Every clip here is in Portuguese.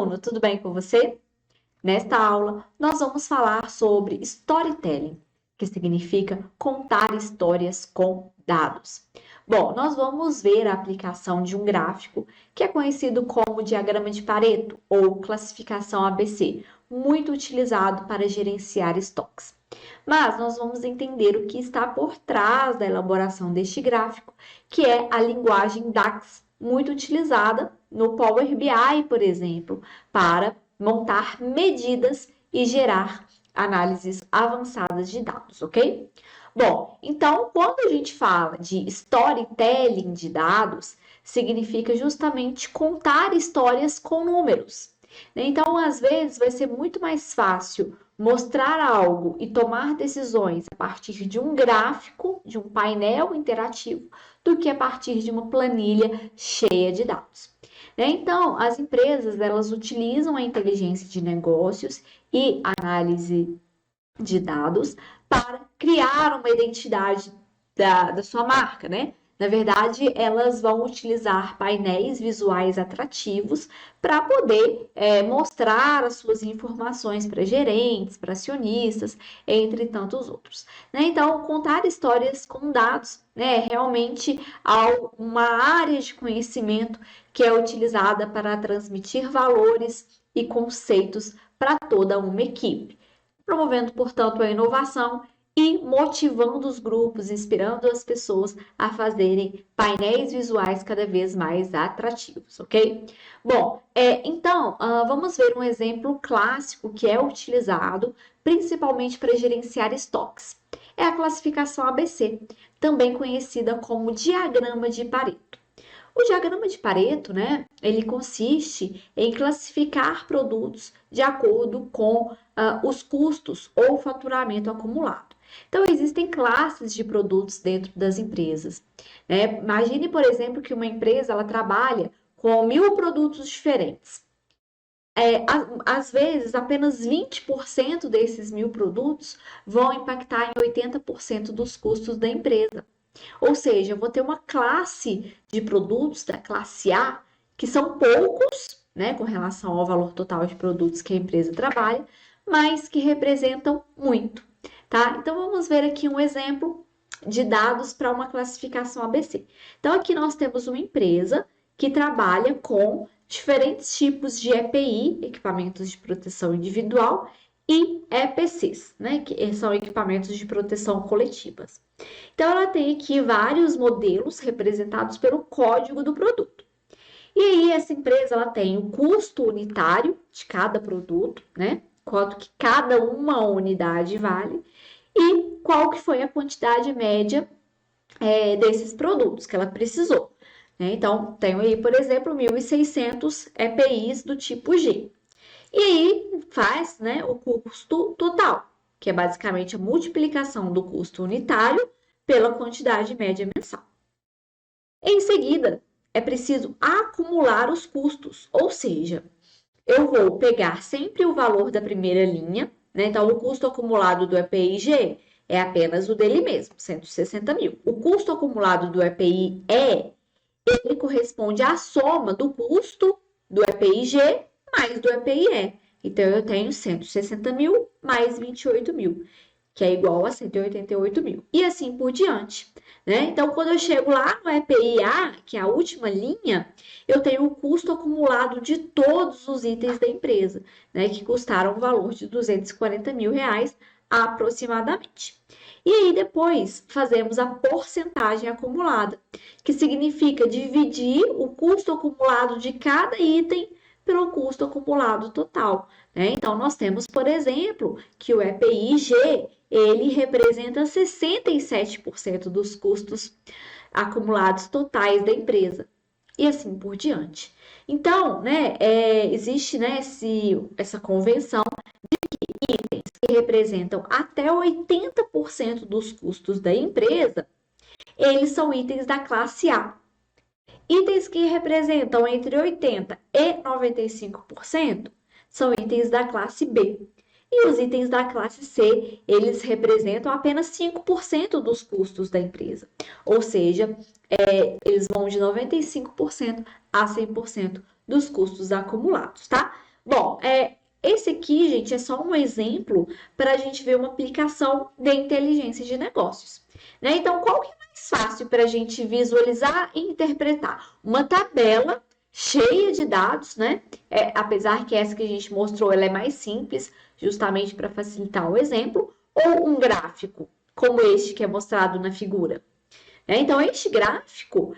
aluno, tudo bem com você? Nesta aula, nós vamos falar sobre storytelling, que significa contar histórias com dados. Bom, nós vamos ver a aplicação de um gráfico que é conhecido como diagrama de Pareto ou classificação ABC, muito utilizado para gerenciar estoques. Mas nós vamos entender o que está por trás da elaboração deste gráfico, que é a linguagem DAX, muito utilizada no Power BI, por exemplo, para montar medidas e gerar análises avançadas de dados, ok? Bom, então, quando a gente fala de storytelling de dados, significa justamente contar histórias com números. Então, às vezes, vai ser muito mais fácil mostrar algo e tomar decisões a partir de um gráfico, de um painel interativo, do que a partir de uma planilha cheia de dados. Então, as empresas, elas utilizam a inteligência de negócios e análise de dados para criar uma identidade da sua marca, né? Na verdade, elas vão utilizar painéis visuais atrativos para poder mostrar as suas informações para gerentes, para acionistas, entre tantos outros. Né? Então, contar histórias com dados é realmente uma área de conhecimento que é utilizada para transmitir valores e conceitos para toda uma equipe, promovendo, portanto, a inovação e motivando os grupos, inspirando as pessoas a fazerem painéis visuais cada vez mais atrativos, ok? Bom, então, vamos ver um exemplo clássico que é utilizado principalmente para gerenciar estoques. É a classificação ABC, também conhecida como diagrama de Pareto. O diagrama de Pareto, né, ele consiste em classificar produtos de acordo com os custos ou faturamento acumulado. Então, existem classes de produtos dentro das empresas. Né? Imagine, por exemplo, que uma empresa ela trabalha com 1000 produtos diferentes. Às vezes, apenas 20% desses 1000 produtos vão impactar em 80% dos custos da empresa. Ou seja, eu vou ter uma classe de produtos da classe A, que são poucos, né, com relação ao valor total de produtos que a empresa trabalha, mas que representam muito, tá? Então, vamos ver aqui um exemplo de dados para uma classificação ABC. Então, aqui nós temos uma empresa que trabalha com diferentes tipos de EPI, equipamentos de proteção individual, e EPCs, né, que são equipamentos de proteção coletivas. Então, ela tem aqui vários modelos representados pelo código do produto. E aí, essa empresa ela tem o custo unitário de cada produto, né? Quanto que cada uma unidade vale e qual que foi a quantidade média desses produtos que ela precisou. Né? Então, tenho aí, por exemplo, 1.600 EPIs do tipo G. E aí, faz, né, o custo total, que é basicamente a multiplicação do custo unitário pela quantidade média mensal. Em seguida, é preciso acumular os custos, ou seja, eu vou pegar sempre o valor da primeira linha, né? Então, o custo acumulado do EPI-G é apenas o dele mesmo, 160 mil. O custo acumulado do EPI-E, ele corresponde à soma do custo do EPI-G mais do EPI-E. Então, eu tenho 160 mil mais 28 mil, que é igual a 188 mil. E assim por diante. Né? Então, quando eu chego lá no EPI-A, que é a última linha, eu tenho o custo acumulado de todos os itens da empresa, né? Que custaram o valor de 240 mil reais aproximadamente. E aí, depois, fazemos a porcentagem acumulada, que significa dividir o custo acumulado de cada item pelo custo acumulado total. Né? Então, nós temos, por exemplo, que o EPI-G, ele representa 67% dos custos acumulados totais da empresa. E assim por diante. Então, né, existe, né, essa convenção de que itens que representam até 80% dos custos da empresa, eles são itens da classe A. Itens que representam entre 80% e 95% são itens da classe B. E os itens da classe C, eles representam apenas 5% dos custos da empresa. Ou seja, eles vão de 95% a 100% dos custos acumulados, tá? Bom, esse aqui, gente, é só um exemplo para a gente ver uma aplicação de inteligência de negócios, né? Então, qual que é mais fácil para a gente visualizar e interpretar? Uma tabela cheia de dados, né? Apesar que essa que a gente mostrou, ela é mais simples, justamente para facilitar o exemplo, ou um gráfico, como este que é mostrado na figura. Então, este gráfico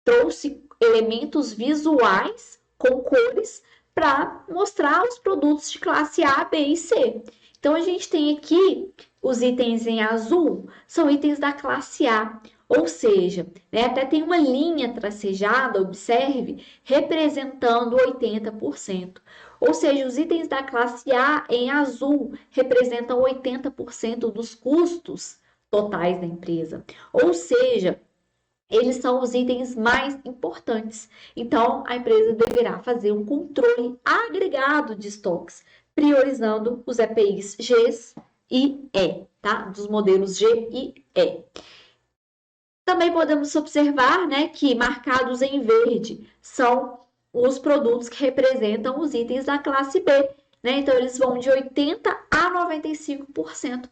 trouxe elementos visuais com cores para mostrar os produtos de classe A, B e C. Então, a gente tem aqui os itens em azul, são itens da classe A, ou seja, né, até tem uma linha tracejada, observe, representando 80%. Ou seja, os itens da classe A em azul representam 80% dos custos totais da empresa. Ou seja, eles são os itens mais importantes. Então, a empresa deverá fazer um controle agregado de estoques, priorizando os EPIs Gs e E, tá? Dos modelos G e E. Também podemos observar, né, que marcados em verde são os produtos que representam os itens da classe B, né? Então, eles vão de 80% a 95%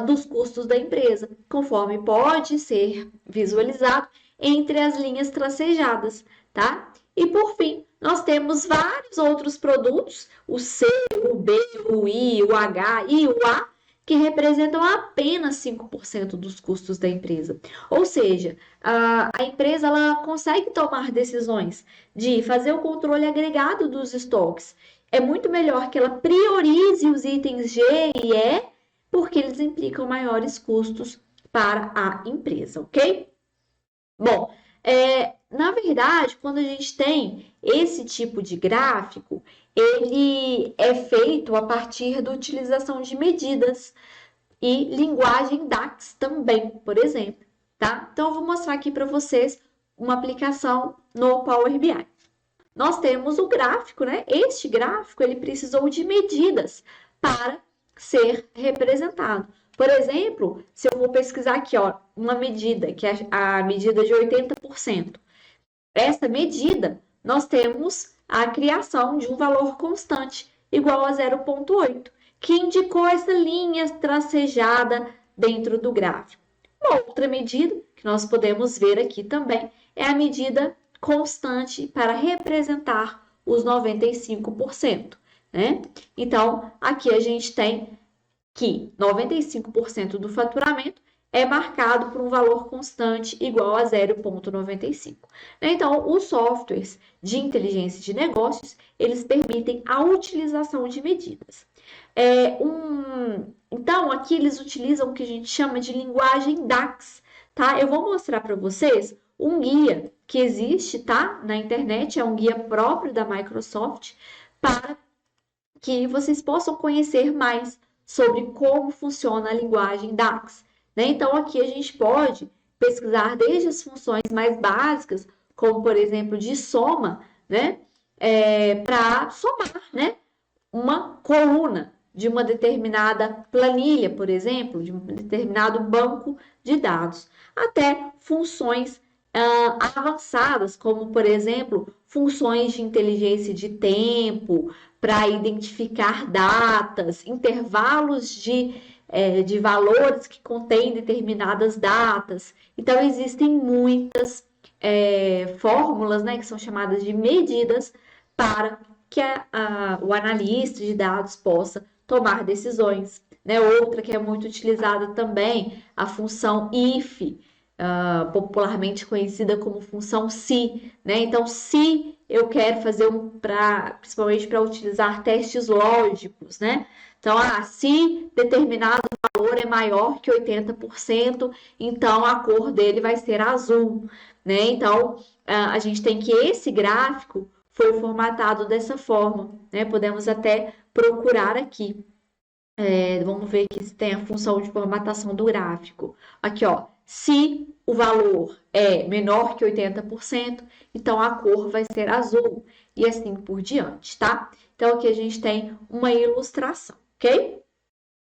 dos custos da empresa, conforme pode ser visualizado entre as linhas tracejadas, tá? E, por fim, nós temos vários outros produtos, o C, o B, o I, o H e o A, que representam apenas 5% dos custos da empresa. Ou seja, a empresa ela consegue tomar decisões de fazer o controle agregado dos estoques. É muito melhor que ela priorize os itens G e E, porque eles implicam maiores custos para a empresa, ok? Bom, na verdade, quando a gente tem esse tipo de gráfico, ele é feito a partir da utilização de medidas e linguagem DAX também, por exemplo, tá? Então, eu vou mostrar aqui para vocês uma aplicação no Power BI. Nós temos o gráfico, né? Este gráfico, ele precisou de medidas para ser representado. Por exemplo, se eu vou pesquisar aqui, ó, uma medida, que é a medida de 80%. Essa medida, nós temos a criação de um valor constante igual a 0,8, que indicou essa linha tracejada dentro do gráfico. Uma outra medida que nós podemos ver aqui também é a medida constante para representar os 95%, né? Então, aqui a gente tem que 95% do faturamento é marcado por um valor constante igual a 0,95. Então, os softwares de inteligência de negócios, eles permitem a utilização de medidas. Então, aqui eles utilizam o que a gente chama de linguagem DAX, tá? Eu vou mostrar para vocês um guia que existe, tá? Na internet, é um guia próprio da Microsoft, para que vocês possam conhecer mais sobre como funciona a linguagem DAX, né? Então, aqui a gente pode pesquisar desde as funções mais básicas, como, por exemplo, de soma, né? Para somar, né? Uma coluna de uma determinada planilha, por exemplo, de um determinado banco de dados, até funções avançadas, como, por exemplo, funções de inteligência de tempo, para identificar datas, intervalos de valores que contêm determinadas datas. Então, existem muitas fórmulas, né, que são chamadas de medidas, para que o analista de dados possa tomar decisões. Né? Outra que é muito utilizada também, a função if, popularmente conhecida como função se. Né? Então, se eu quero fazer principalmente para utilizar testes lógicos, né? Então, se determinado valor é maior que 80%, então a cor dele vai ser azul, né? Então, a gente tem que esse gráfico foi formatado dessa forma, né? Podemos até procurar aqui. Vamos ver aqui se tem a função de formatação do gráfico. Aqui, ó, se o valor é menor que 80%, então a cor vai ser azul e assim por diante, tá? Então aqui a gente tem uma ilustração, ok?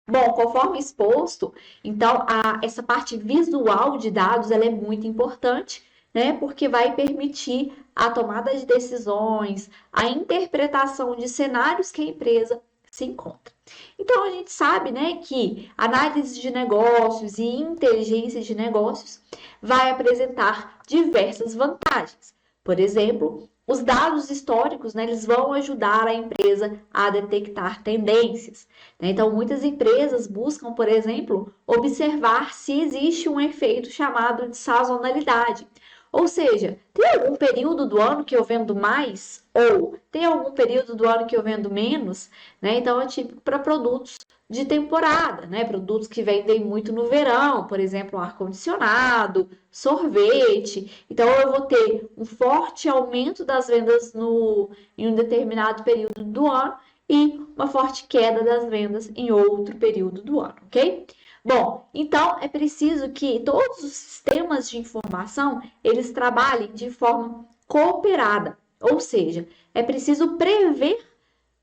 Bom, conforme exposto, então essa parte visual de dados ela é muito importante, né? Porque vai permitir a tomada de decisões, a interpretação de cenários que a empresa se encontra. Então, a gente sabe, né, que análise de negócios e inteligência de negócios vai apresentar diversas vantagens. Por exemplo, os dados históricos, né, eles vão ajudar a empresa a detectar tendências. Né? Então, muitas empresas buscam, por exemplo, observar se existe um efeito chamado de sazonalidade. Ou seja, tem algum período do ano que eu vendo mais? Ou tem algum período do ano que eu vendo menos? Né? Então, é típico para produtos de temporada, né? Produtos que vendem muito no verão, por exemplo, um ar-condicionado, sorvete. Então, eu vou ter um forte aumento das vendas em um determinado período do ano e uma forte queda das vendas em outro período do ano, ok? Bom, então é preciso que todos os sistemas de informação eles trabalhem de forma cooperada, ou seja, é preciso prever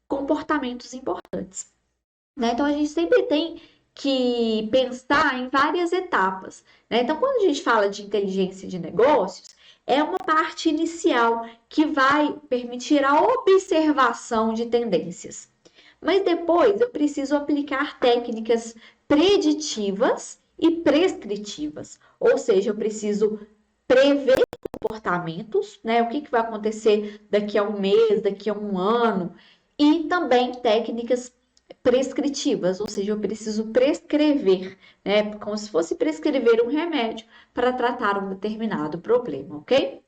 comportamentos importantes. Né? Então a gente sempre tem que pensar em várias etapas. Né? Então, quando a gente fala de inteligência de negócios, é uma parte inicial que vai permitir a observação de tendências. Mas depois eu preciso aplicar técnicas preditivas e prescritivas, ou seja, eu preciso prever comportamentos, né? O que vai acontecer daqui a um mês, daqui a um ano, e também técnicas prescritivas, ou seja, eu preciso prescrever, né? Como se fosse prescrever um remédio para tratar um determinado problema, ok?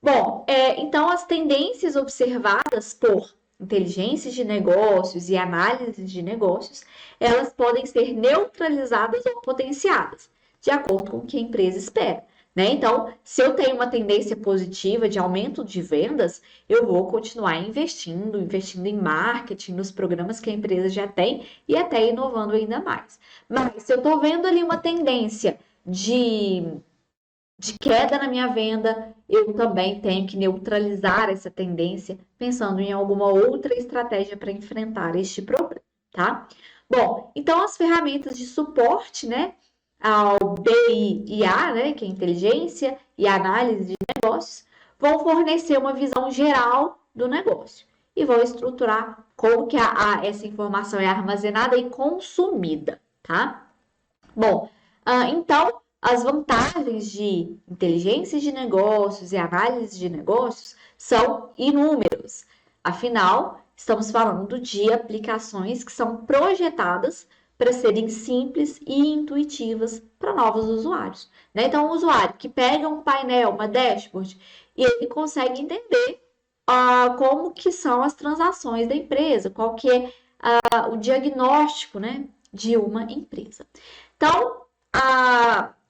Bom, então as tendências observadas por inteligências de negócios e análise de negócios, elas podem ser neutralizadas ou potenciadas, de acordo com o que a empresa espera. Né? Então, se eu tenho uma tendência positiva de aumento de vendas, eu vou continuar investindo em marketing, nos programas que a empresa já tem e até inovando ainda mais. Mas se eu estou vendo ali uma tendência de queda na minha venda, eu também tenho que neutralizar essa tendência, pensando em alguma outra estratégia para enfrentar este problema, tá? Bom, então as ferramentas de suporte, né, ao BI/IA, né, que é inteligência e análise de negócios, vão fornecer uma visão geral do negócio e vão estruturar como que essa informação é armazenada e consumida, tá? Bom, então as vantagens de inteligência de negócios e análise de negócios são inúmeras. Afinal, estamos falando de aplicações que são projetadas para serem simples e intuitivas para novos usuários. Né? Então, um usuário que pega um painel, uma dashboard, e ele consegue entender como que são as transações da empresa, qual que é o diagnóstico, né, de uma empresa. Então,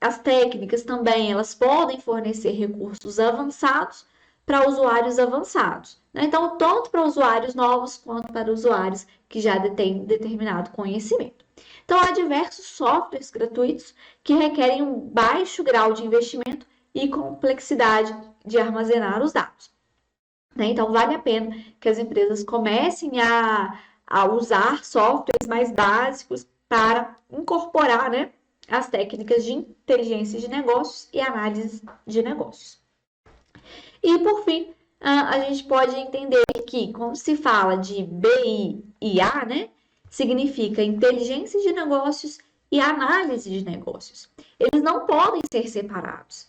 as técnicas também, elas podem fornecer recursos avançados para usuários avançados. Né? Então, tanto para usuários novos quanto para usuários que já detêm determinado conhecimento. Então, há diversos softwares gratuitos que requerem um baixo grau de investimento e complexidade de armazenar os dados. Né? Então, vale a pena que as empresas comecem a usar softwares mais básicos para incorporar, né, as técnicas de inteligência de negócios e análise de negócios. E, por fim, a gente pode entender que, quando se fala de BI/IA, né, significa inteligência de negócios e análise de negócios. Eles não podem ser separados.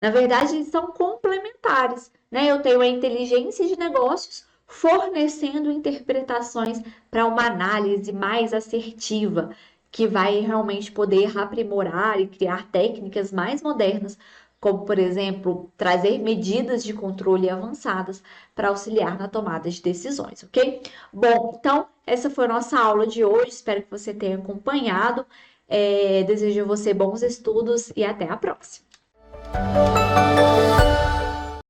Na verdade, eles são complementares. Né? Eu tenho a inteligência de negócios fornecendo interpretações para uma análise mais assertiva, que vai realmente poder aprimorar e criar técnicas mais modernas, como, por exemplo, trazer medidas de controle avançadas para auxiliar na tomada de decisões, ok? Bom, então, essa foi a nossa aula de hoje, espero que você tenha acompanhado. Desejo a você bons estudos e até a próxima!